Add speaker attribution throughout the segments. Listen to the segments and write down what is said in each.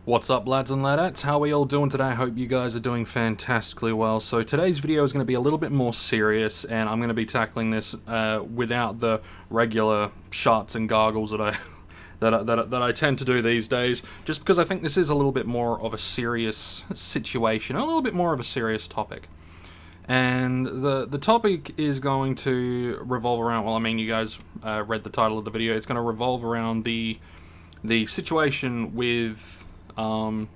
Speaker 1: What's up, lads and ladettes? How are we all doing today? I hope you guys are doing fantastically well. So today's video is going to be a little bit more serious, and I'm going to be tackling this without the regular shots and gargles that I that I tend to do these days, just because I think this is a little bit more of a serious situation, a little bit more of a serious topic. And the topic is going to revolve around, well, I mean, you guys read the title of the video. It's going to revolve around the situation with earnped.com,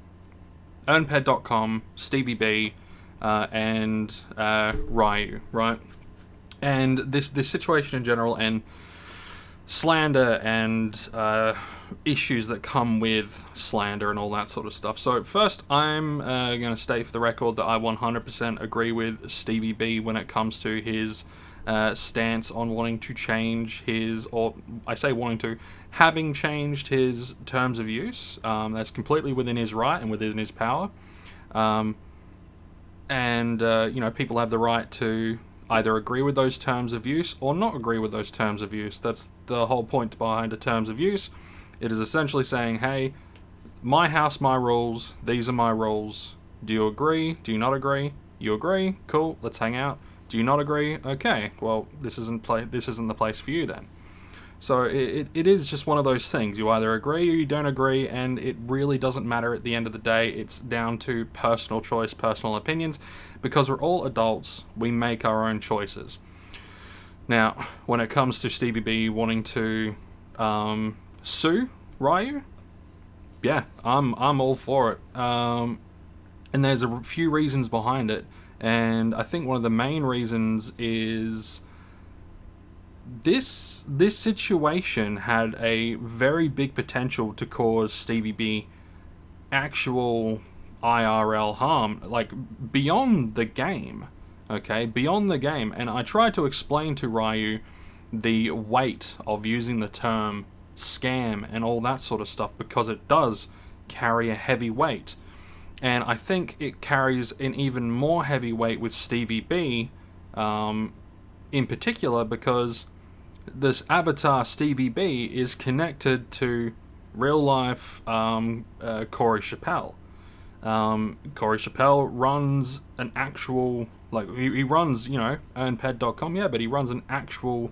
Speaker 1: StevieB, and Ryu, right? And this situation in general, and slander and issues that come with slander and all that sort of stuff. So first, I'm going to state for the record that I 100% agree with StevieB when it comes to his stance on wanting to change his, or I say wanting to, having changed his terms of use. That's completely within his right and within his power. You know, people have the right to either agree with those terms of use or not agree with those terms of use. That's the whole point behind a terms of use. It is essentially saying, hey, my house, my rules, these are my rules. Do you agree? Do you not agree? You agree? Cool, let's hang out. Do you not agree? Okay, well, this isn't the place for you then. So it is just one of those things. You either agree or you don't agree, and it really doesn't matter at the end of the day. It's down to personal choice, personal opinions, because we're all adults. We make our own choices. Now, when it comes to StevieB wanting to sue Ryu, yeah, I'm all for it. And there's a few reasons behind it, and I think one of the main reasons is this situation had a very big potential to cause StevieB actual IRL harm, like beyond the game, okay, beyond the game. And I tried to explain to Ryu the weight of using the term scam and all that sort of stuff, because it does carry a heavy weight. And I think it carries an even more heavy weight with StevieB in particular, because this avatar StevieB is connected to real life Corey Chappelle. Corey Chappelle runs an actual, like, he runs, you know, earnped.com, yeah, but he runs an actual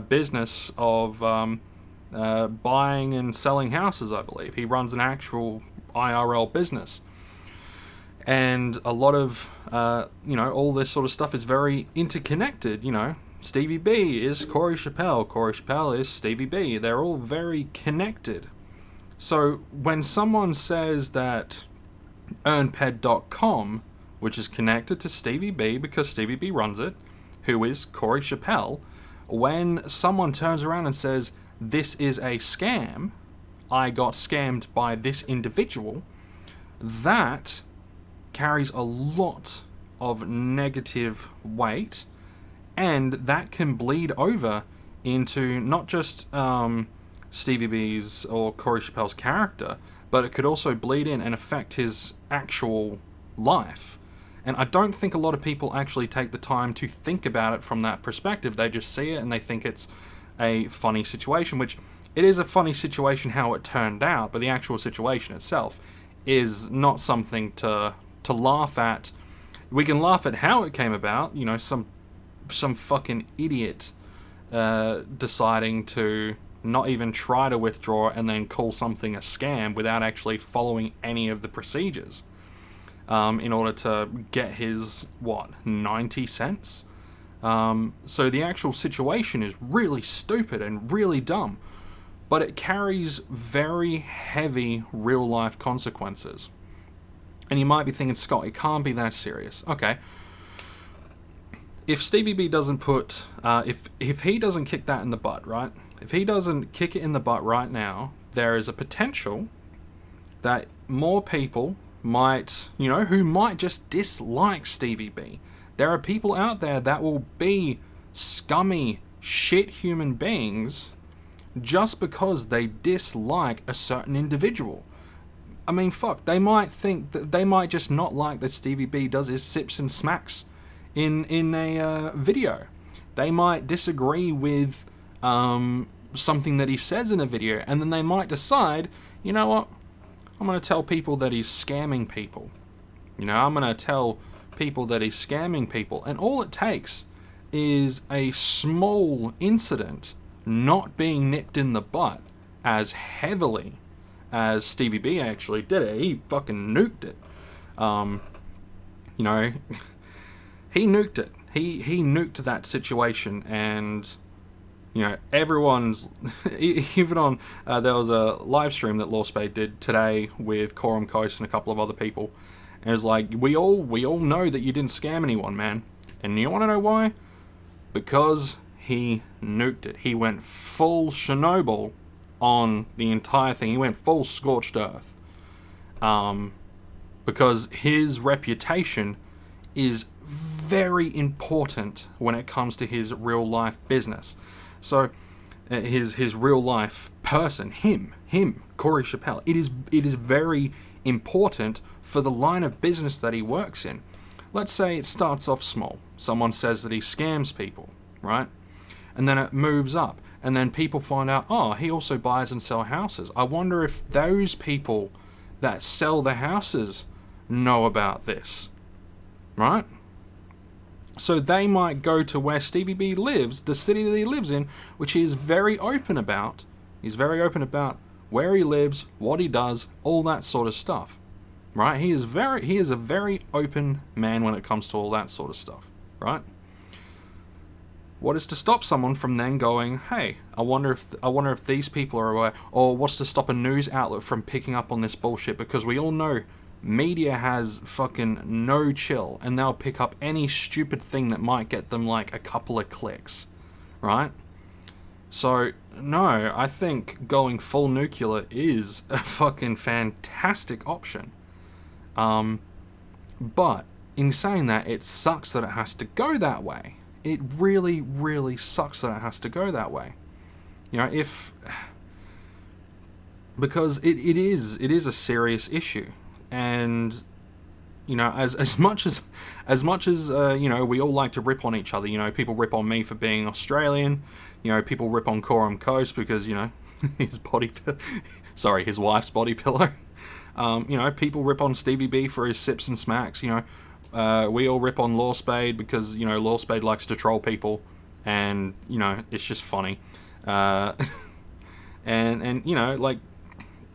Speaker 1: business of buying and selling houses, I believe. He runs an actual IRL business. And a lot of, you know, all this sort of stuff is very interconnected, you know. StevieB is Corey Chappelle. Corey Chappelle is StevieB. They're all very connected. So when someone says that earnped.com, which is connected to StevieB because StevieB runs it, who is Corey Chappelle, when someone turns around and says, this is a scam, I got scammed by this individual, that carries a lot of negative weight, and that can bleed over into not just StevieB's or Corey Chappelle's character, but it could also bleed in and affect his actual life. And I don't think a lot of people actually take the time to think about it from that perspective. They just see it and they think it's a funny situation, which it is a funny situation how it turned out, but the actual situation itself is not something to laugh at. We can laugh at how it came about, you know, some fucking idiot deciding to not even try to withdraw and then call something a scam without actually following any of the procedures in order to get his, 90 cents? So the actual situation is really stupid and really dumb, but it carries very heavy real life consequences. And you might be thinking, Scott, it can't be that serious. Okay. If StevieB doesn't put, if he doesn't kick that in the butt, right? If he doesn't kick it in the butt right now, there is a potential that more people might, you know, who might just dislike StevieB. There are people out there that will be scummy, shit human beings just because they dislike a certain individual. I mean, fuck, they might think that they might just not like that StevieB does his sips and smacks in a video. They might disagree with something that he says in a video, and then they might decide, you know what, I'm going to tell people that he's scamming people. You know, I'm going to tell people that he's scamming people. And all it takes is a small incident not being nipped in the butt as heavily as StevieB actually did it. He fucking nuked it. You know, he nuked it. He nuked that situation, and you know, everyone's even on. There was a live stream that LawSpade did today with Corum Coast and a couple of other people, and it was like, we all know that you didn't scam anyone, man. And you want to know why? Because he nuked it. He went full Chernobyl on the entire thing. He went full scorched earth. Because his reputation is very important when it comes to his real life business. So, his real life person, him, Corey Chappelle, it is very important for the line of business that he works in. Let's say it starts off small. Someone says that he scams people, right? And then it moves up, and then people find out, oh, he also buys and sells houses. I wonder if those people that sell the houses know about this, right? So they might go to where StevieB lives, the city that he lives in, which he is very open about. He's very open about where he lives, what he does, all that sort of stuff, right? He is a very open man when it comes to all that sort of stuff, right? What is to stop someone from then going, hey, I wonder if these people are aware, or what's to stop a news outlet from picking up on this bullshit? Because we all know media has fucking no chill, and they'll pick up any stupid thing that might get them like a couple of clicks, right? So, no, I think going full nuclear is a fucking fantastic option. But in saying that, it sucks that it has to go that way. It really, really sucks that it has to go that way. You know, because it is a serious issue. And you know, as much as you know, we all like to rip on each other. You know, people rip on me for being Australian. You know, people rip on Corum Coast because, you know, his wife's body pillow. You know, people rip on StevieB for his sips and smacks. You know, we all rip on LawSpade because, you know, LawSpade likes to troll people, and you know, it's just funny. And you know, like.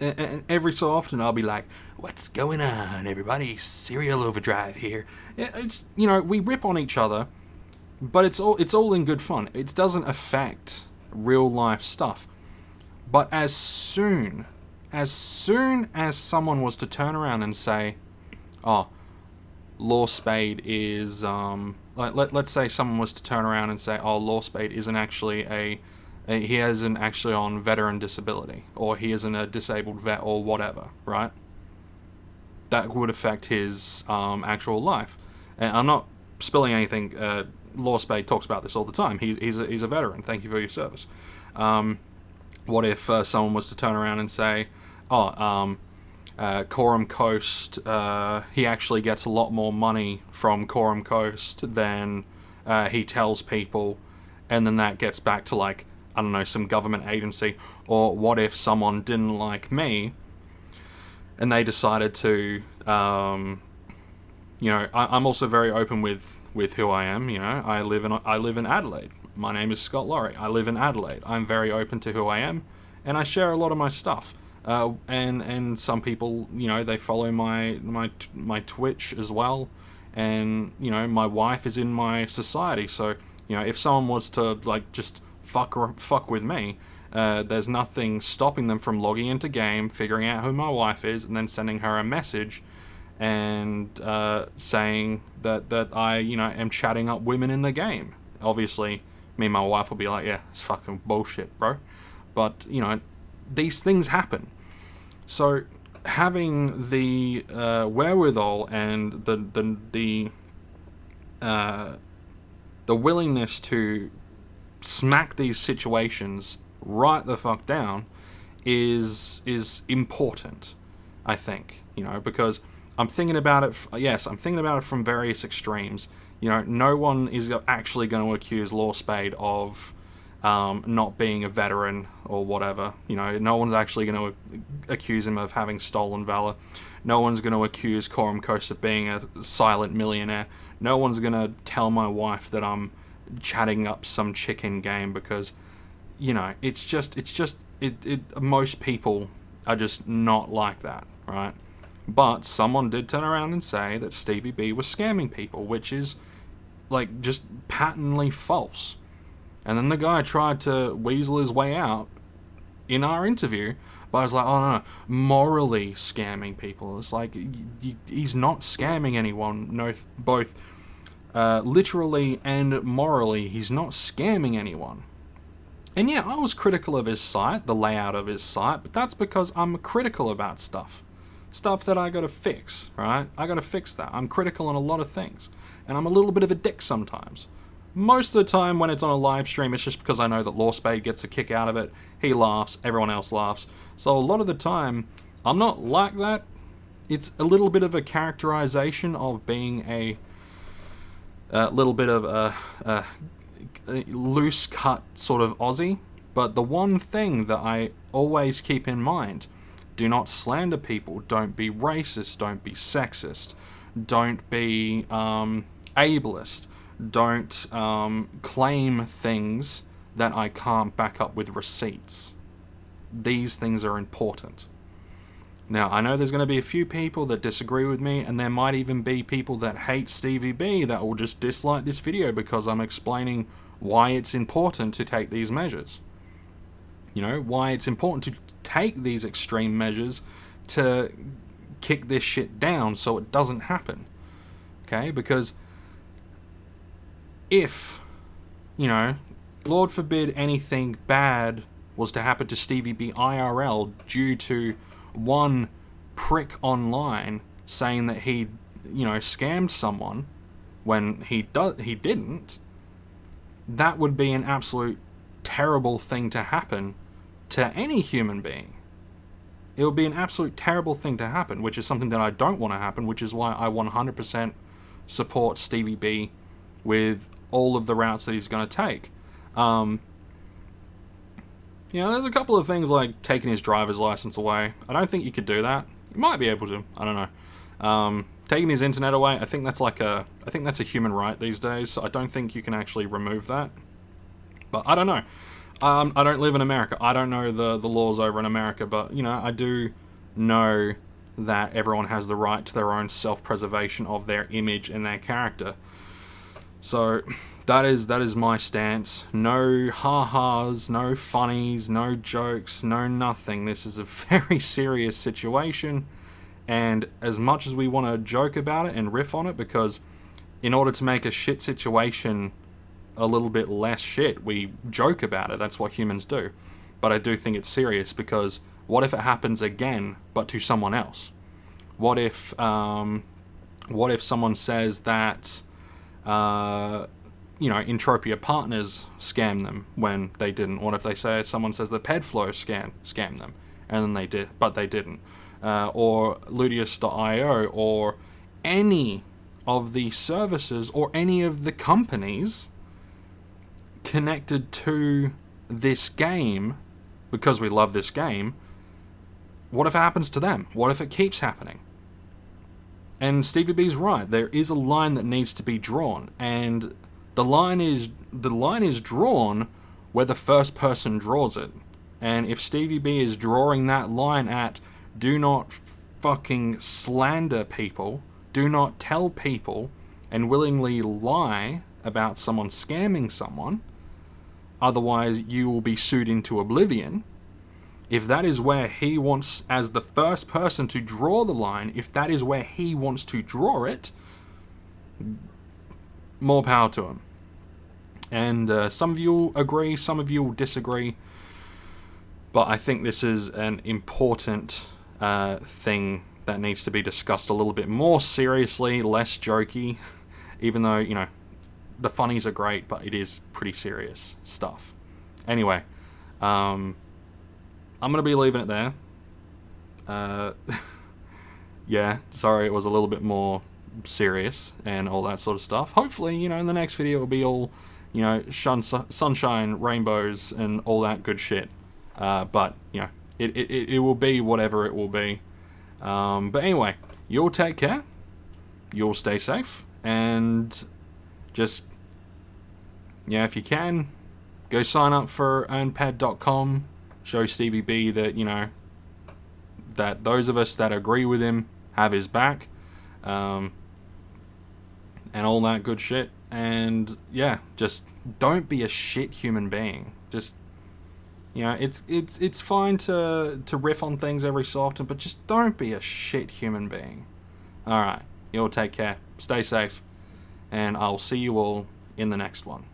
Speaker 1: And every so often I'll be like, what's going on, everybody? Serial Overdrive here. It's, you know, we rip on each other, but it's all in good fun. It doesn't affect real life stuff. But as soon as someone was to turn around and say, oh, LawSpade is, let's say someone was to turn around and say, oh, LawSpade isn't actually he isn't actually on veteran disability, or he isn't a disabled vet, or whatever, right? That would affect his actual life. And I'm not spilling anything. LawSpade talks about this all the time. He's a veteran. Thank you for your service. What if someone was to turn around and say, oh, Corum Coast, he actually gets a lot more money from Corum Coast than he tells people, and then that gets back to, like, I don't know, some government agency? Or what if someone didn't like me and they decided to, you know, I'm also very open with who I am. You know, I live in Adelaide. My name is Scott Laurie. I live in Adelaide. I'm very open to who I am, and I share a lot of my stuff. And some people, you know, they follow my Twitch as well, and you know, my wife is in my society. So, you know, if someone was to, like, just fuck with me, there's nothing stopping them from logging into game, figuring out who my wife is, and then sending her a message and saying that I, you know, am chatting up women in the game. Obviously, me and my wife will be like, yeah, it's fucking bullshit, bro. But, you know, these things happen. So having the wherewithal and the willingness to smack these situations right the fuck down is important, I think, you know, because I'm thinking about it from various extremes. You know, no one is actually going to accuse LawSpade of not being a veteran or whatever. You know, no one's actually going to accuse him of having stolen valor. No one's going to accuse Corum Coast of being a silent millionaire. No one's going to tell my wife that I'm chatting up some chick in game because, you know, most people are just not like that, right? But someone did turn around and say that StevieB was scamming people, which is, like, just patently false. And then the guy tried to weasel his way out in our interview, but I was like, oh no, morally scamming people. It's like, he's not scamming anyone, no, both literally and morally, he's not scamming anyone. And yeah, I was critical of his site, the layout of his site, but that's because I'm critical about stuff. Stuff that I gotta fix, right? I gotta fix that. I'm critical on a lot of things. And I'm a little bit of a dick sometimes. Most of the time when it's on a live stream, it's just because I know that Lawspade gets a kick out of it. He laughs, everyone else laughs. So a lot of the time, I'm not like that. It's a little bit of a characterization of being a little bit of a loose cut sort of Aussie. But the one thing that I always keep in mind, do not slander people, don't be racist, don't be sexist, don't be ableist. Don't claim things that I can't back up with receipts. These things are important. Now, I know there's going to be a few people that disagree with me, and there might even be people that hate StevieB that will just dislike this video because I'm explaining why it's important to take these measures. You know, why it's important to take these extreme measures to kick this shit down so it doesn't happen. Okay? Because if, you know, Lord forbid anything bad was to happen to StevieB IRL due to one prick online saying that he, you know, scammed someone when he didn't, that would be an absolute terrible thing to happen to any human being. It would be an absolute terrible thing to happen, which is something that I don't want to happen, which is why I 100% support StevieB with all of the routes that he's going to take. You know, there's a couple of things like taking his driver's license away. I don't think you could do that. You might be able to. I don't know. Taking his internet away, I think that's a human right these days. So I don't think you can actually remove that. But I don't know. I don't live in America. I don't know the laws over in America. But, you know, I do know that everyone has the right to their own self-preservation of their image and their character. So that is my stance. No ha-has, no funnies, no jokes, no nothing. This is a very serious situation, and as much as we want to joke about it and riff on it, because in order to make a shit situation a little bit less shit, we joke about it. That's what humans do. But I do think it's serious, because what if it happens again, but to someone else? What if someone says that you know, Entropia partners scam them when they didn't? What if someone says that Pedflow scammed them and then they did, but they didn't? Or Ludius.io, or any of the services or any of the companies connected to this game, because we love this game. What if it happens to them? What if it keeps happening? And StevieB's right. There is a line that needs to be drawn, and the line is drawn where the first person draws it. And if StevieB is drawing that line at, do not fucking slander people, do not tell people and willingly lie about someone scamming someone, otherwise you will be sued into oblivion. If that is where he wants, as the first person to draw the line, if that is where he wants to draw it, more power to him. And some of you will agree, some of you will disagree, but I think this is an important thing that needs to be discussed a little bit more seriously, less jokey, even though, you know, the funnies are great, but it is pretty serious stuff. Anyway, I'm going to be leaving it there. Yeah, sorry it was a little bit more serious and all that sort of stuff. Hopefully, you know, in the next video it'll be all you know, sunshine, rainbows, and all that good shit. But, you know, it will be whatever it will be. But anyway, you'll take care. You'll stay safe. And just, yeah, if you can, go sign up for earnpad.com. Show StevieB that, you know, that those of us that agree with him have his back. And all that good shit. And yeah, just don't be a shit human being. Just, you know, it's fine to riff on things every so often, but just don't be a shit human being. Alright, you'll take care, stay safe, and I'll see you all in the next one.